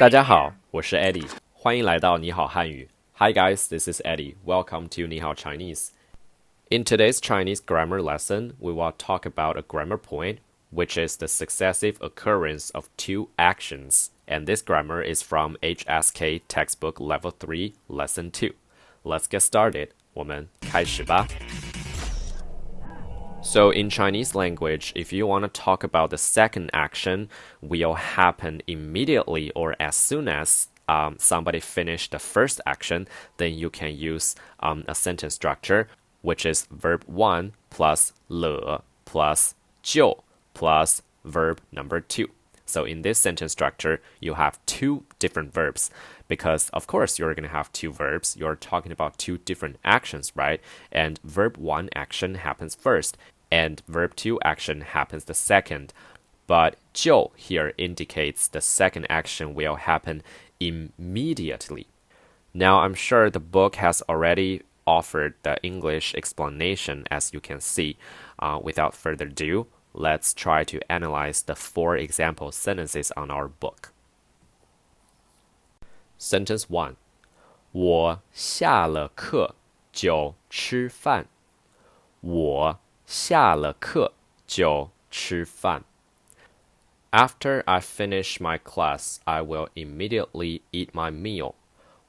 大家好，我是 Eddie，欢迎来到你好汉语。Hi guys, this is Eddie. Welcome to Nihao Chinese. In today's Chinese grammar lesson, we will talk about a grammar point, which is the successive occurrence of two actions. And this grammar is from HSK textbook level 3, lesson 2. Let's get started. 我们开始吧。So in Chinese language, if you want to talk about the second action will happen immediately or as soon as somebody finished the first action, then you can use a sentence structure, which is verb 1 plus 了 plus 就 plus verb number 2. So in this sentence structure, you have two different verbs because, of course, you're going to have two verbs. You're talking about two different actions, right? And verb 1 action happens first, and verb 2 action happens the second. But 就 here indicates the second action will happen immediately. Now, I'm sure the book has already offered the English explanation, as you can see. Without further ado, let's try to analyze the 4 example sentences on our book. Sentence 1. 我下了课就吃饭。我下了课就吃饭。After I finish my class, I will immediately eat my meal.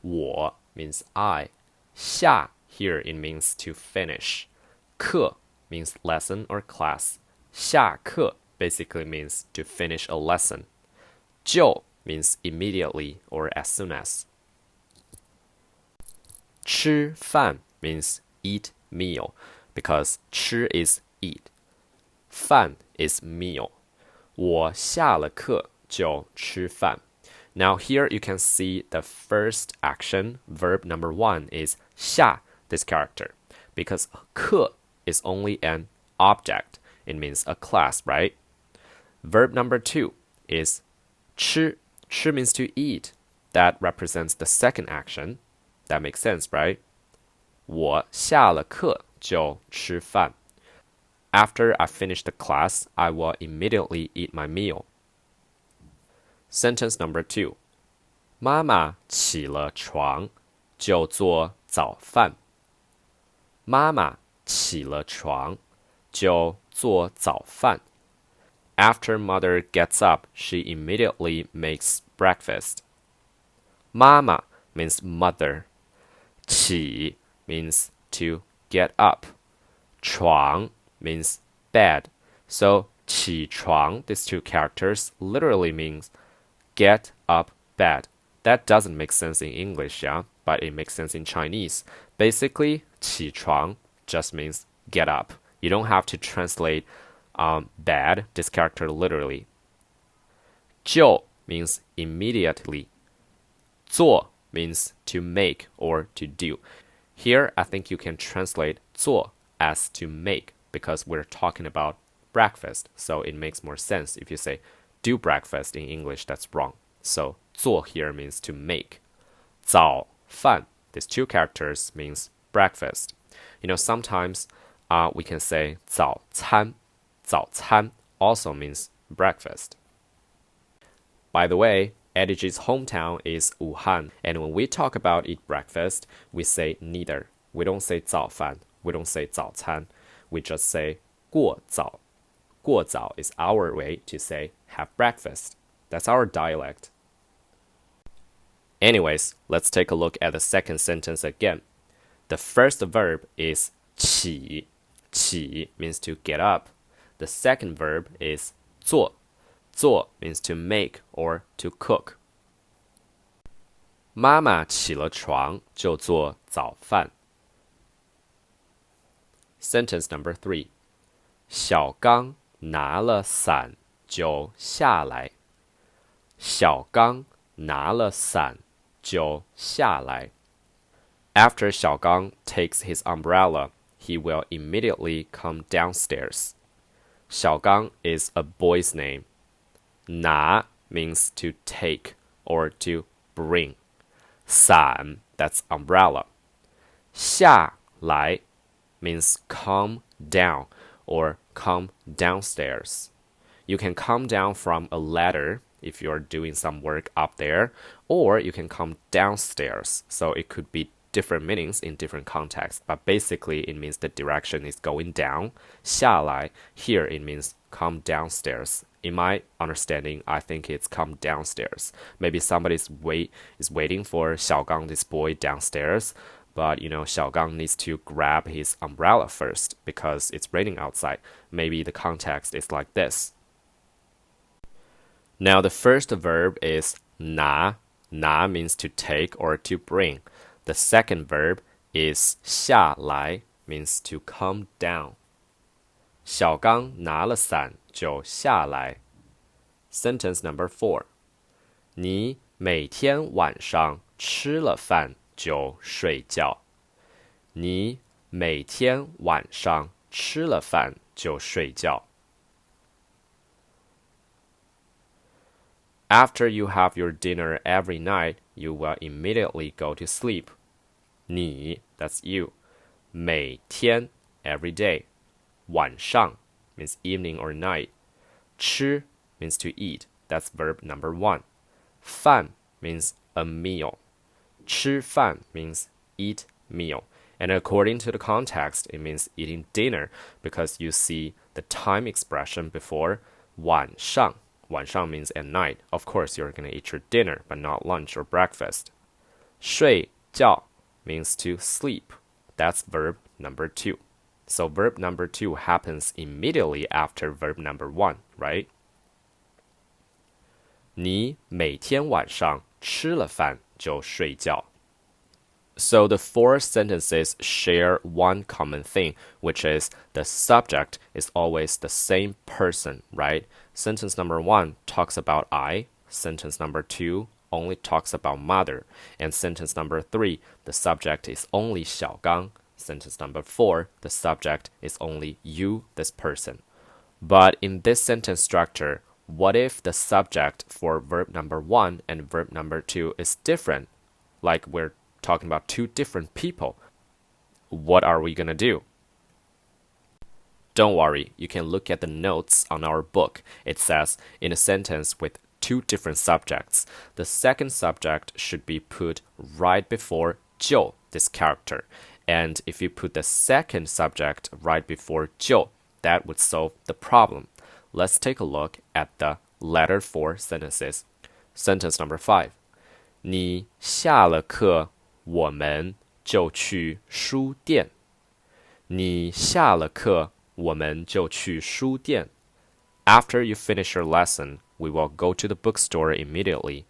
我 means I. 下 here it means to finish. 课 means lesson or class. 下课 basically means to finish a lesson. 就 means immediately or as soon as. 吃饭 means eat meal because 吃 is eat. 饭 is meal. 我下了课就吃饭。Now here you can see the first action, verb number 1 is 下 this character because 课 is only an object. It means a class, right? Verb number 2 is 吃. 吃 means to eat. That represents the second action. That makes sense, right? 我下了课就吃饭。After I finish the class, I will immediately eat my meal. Sentence number 2. 妈妈起了床就做早饭。妈妈起了床就做早饭。After mother gets up, she immediately makes breakfast. 妈妈 means mother. 起 means to get up. 床 means bed. So 起床, these two characters literally means get up bed. That doesn't make sense in English, yeah, but it makes sense in Chinese. Basically, 起床 just means get up. You don't have to translate bed, this character literally. 就 means immediately. 做 means to make or to do. Here, I think you can translate 做 as to make because we're talking about breakfast. So it makes more sense if you say do breakfast in English, that's wrong. So 做 here means to make. 早饭, these two characters means breakfast. You know, sometimes we can say 早餐. 早餐 also means breakfast. By the way, EddieG's hometown is Wuhan, and when we talk about eat breakfast, we say neither. We don't say 早饭, we don't say 早餐. We just say 过早. 过早 is our way to say have breakfast. That's our dialect. Anyways, let's take a look at the second sentence again. The first verb is 起. 起 means to get up. The second verb is 做. 做 means to make or to cook. 妈妈起了床就做早饭。Sentence number 3. 小刚拿了伞就下来。小刚拿了伞就下来。After Xiaogang takes his umbrella, he will immediately come downstairs. Xiaogang is a boy's name. 拿 means to take or to bring. 伞 that's umbrella. 下来 means come down or come downstairs. You can come down from a ladder, if you're doing some work up there, or you can come downstairs. So it could be different meanings in different contexts, but basically it means the direction is going down. 下来, here it means come downstairs. In my understanding, I think it's come downstairs. Maybe somebody is waiting for Xiaogang, this boy, downstairs. But, Xiaogang needs to grab his umbrella first because it's raining outside. Maybe the context is like this. Now, the first verb is 拿. 拿 means to take or to bring. The second verb is 下来, means to come down. 小刚拿了伞就下来. Sentence number 4. 你每天晚上吃了饭就睡觉. 你每天晚上吃了饭就睡觉. After you have your dinner every night, you will immediately go to sleep. 你, that's you. 每天, every day. 晚上 means evening or night. 吃 means to eat. That's verb number 1. 饭 means a meal. 吃饭 means eat meal. And according to the context, it means eating dinner because you see the time expression before 晚上. 晚上 means at night. Of course, you're going to eat your dinner, but not lunch or breakfast. 睡觉 means to sleep. That's verb number 2. So verb number 2 happens immediately after verb number 1, right? 你每天晚上吃了饭就睡觉. So the 4 sentences share one common thing, which is the subject is always the same person, right? Sentence number 1 talks about I. Sentence number 2 only talks about mother. And sentence number 3, the subject is only Xiaogang. Sentence number 4, the subject is only you, this person. But in this sentence structure, what if the subject for verb number 1 and verb number 2 is different? Like we're talking about 2 different people. What are we gonna do? Don't worry, you can look at the notes on our book. It says, in a sentence with 2 different subjects, the second subject should be put right before 就, this character. And if you put the second subject right before 就, that would solve the problem. Let's take a look at the latter 4 sentences. Sentence number 5. 你下了课我们就去书店. 你下了课我们就去书店. After you finish your lesson, we will go to the bookstore immediately.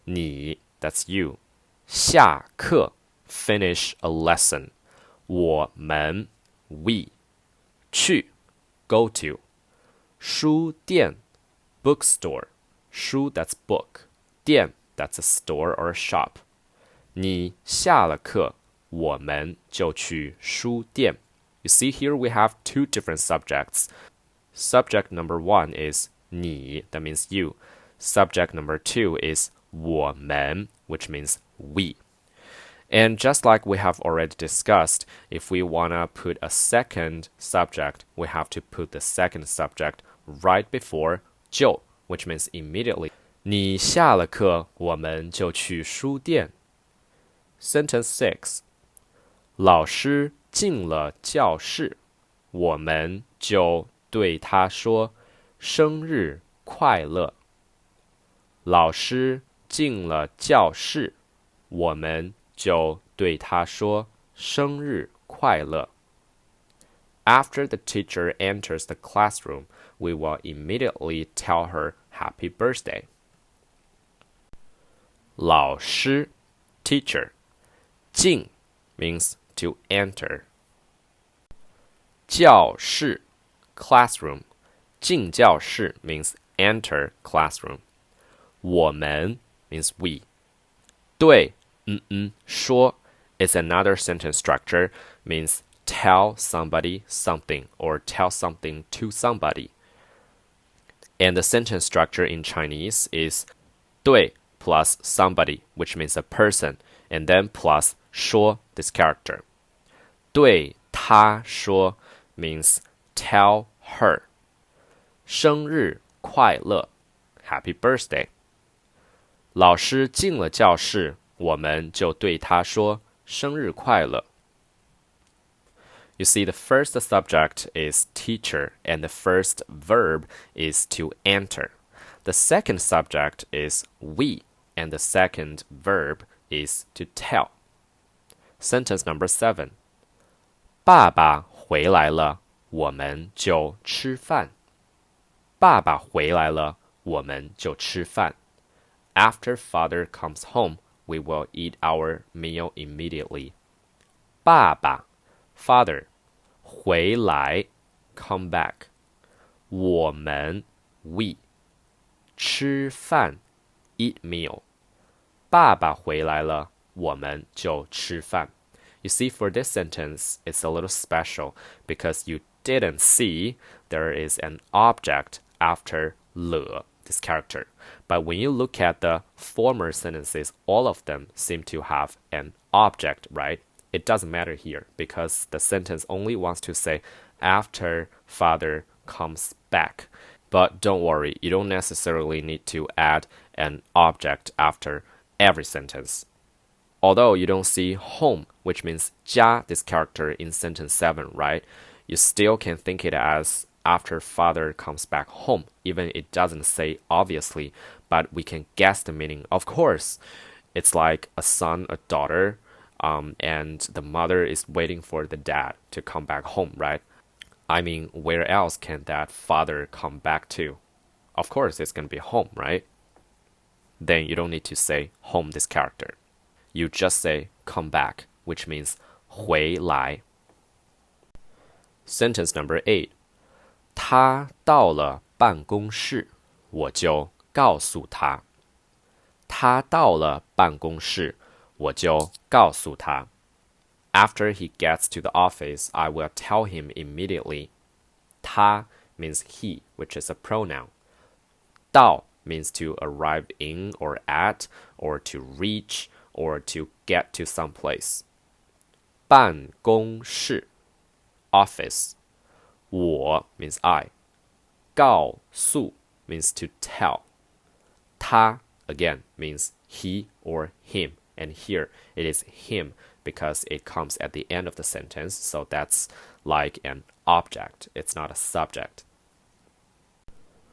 你, that's you. 下课, finish a lesson. 我们, we. 去, go to. 书店, bookstore. 书, that's book. 店, that's a store or a shop. 你下了课我们就去书店. You see here we have 2 different subjects. Subject number 1 is 你, that means you. Subject number 2 is 我们, which means we. And just like we have already discussed, if we want to put a second subject, we have to put the second subject right before 就, which means immediately. 你下了课我们就去书店. Sentence 6. 老师进了教室我们就对他说生日快乐. 老师进了教室我们就对他说生日快乐. After the teacher enters the classroom, we will immediately tell her happy birthday. 老师, teacher. 进 means to enter. 教室, classroom. 进教室 means enter classroom. 我们 means we. 对说 is another sentence structure, means tell somebody something or tell something to somebody. And the sentence structure in Chinese is 对 plus somebody, which means a person, and then plus 说 this character. 对他说 means tell her. 生日快乐, Happy birthday. 老师进了教室，我们就对他说生日快乐。You see, the first subject is teacher, and the first verb is to enter. The second subject is we, and the second verb is to tell. Sentence number 7. 爸爸回来了，我们就吃饭。爸爸回来了，我们就吃饭。After father comes home, we will eat our meal immediately. 爸爸 father 回来 come back. 我们 we 吃饭 eat meal. 爸爸回来了，我们就吃饭。You see, for this sentence, it's a little special because you didn't see there is an object after 了 this character. But when you look at the former sentences, all of them seem to have an object, right? It doesn't matter here because the sentence only wants to say after father comes back. But don't worry, you don't necessarily need to add an object after every sentence. Although you don't see home, which means 家 this character in sentence 7, right? You still can think it as after father comes back home, even it doesn't say obviously, but we can guess the meaning. Of course, it's like a son, a daughter, and the mother is waiting for the dad to come back home, right? I mean, where else can that father come back to? Of course, it's going to be home, right? Then you don't need to say home this character. You just say come back, which means 回来. Sentence number 8. 他到了办公室，我就告诉他。他到了办公室，我就告诉他。After he gets to the office, I will tell him immediately. 他 means he, which is a pronoun. 到 means to arrive in or at, or to reach, or to get to some place. 办公室 office. 我 means I. 告诉 means to tell. 他 again means he or him. And here it is him because it comes at the end of the sentence. So that's like an object. It's not a subject.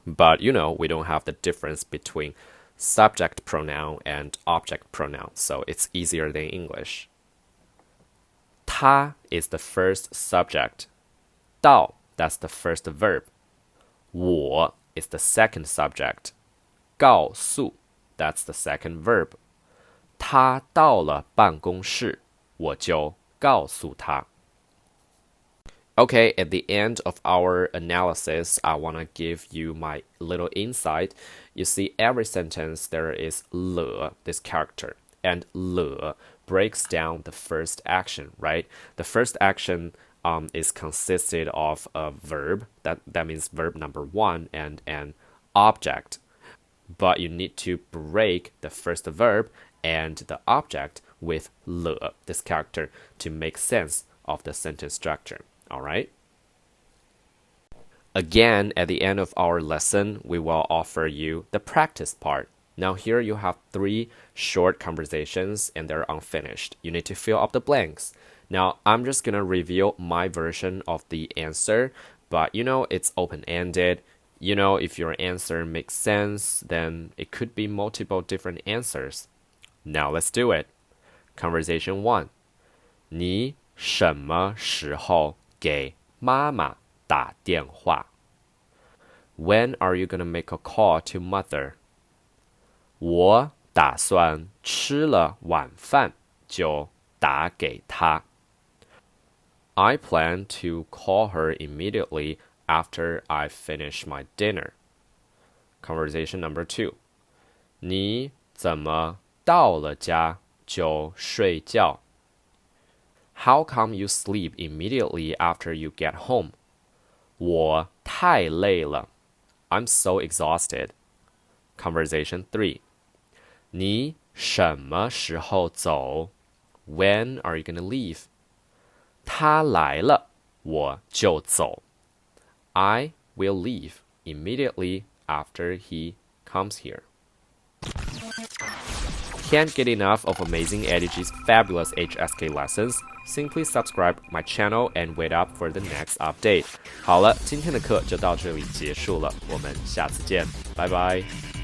But you know, we don't have the difference between subject pronoun and object pronoun. So it's easier than English. 他 is the first subject. 到 that's the first verb. 我 is the second subject. 告诉 that's the second verb. 他到了办公室，我就告诉他。Okay, at the end of our analysis, I want to give you my little insight. You see, every sentence there is 了 this character, and 了 breaks down the first action, right? The first action is consisted of a verb, that means verb number 1, and an object. But you need to break the first verb and the object with 了, this character, to make sense of the sentence structure. All right? Again, at the end of our lesson, we will offer you the practice part. Now here you have 3 short conversations and they're unfinished. You need to fill up the blanks. Now, I'm just going to reveal my version of the answer, but you know, it's open-ended. You know, if your answer makes sense, then it could be multiple different answers. Now let's do it. Conversation 1. 你什么时候给妈妈打电话? When are you going to make a call to mother? 我打算吃了晚饭就打给她。I plan to call her immediately after I finish my dinner. Conversation number 2. 你怎么到了家就睡觉? How come you sleep immediately after you get home? 我太累了. I'm so exhausted. Conversation 3. 你什么时候走? When are you going to leave? 他来了，我就走。I will leave immediately after he comes here. Can't get enough of amazing EddieG's fabulous HSK lessons? Simply subscribe my channel and wait up for the next update. 好了，今天的课就到这里结束了，我们下次见，拜拜。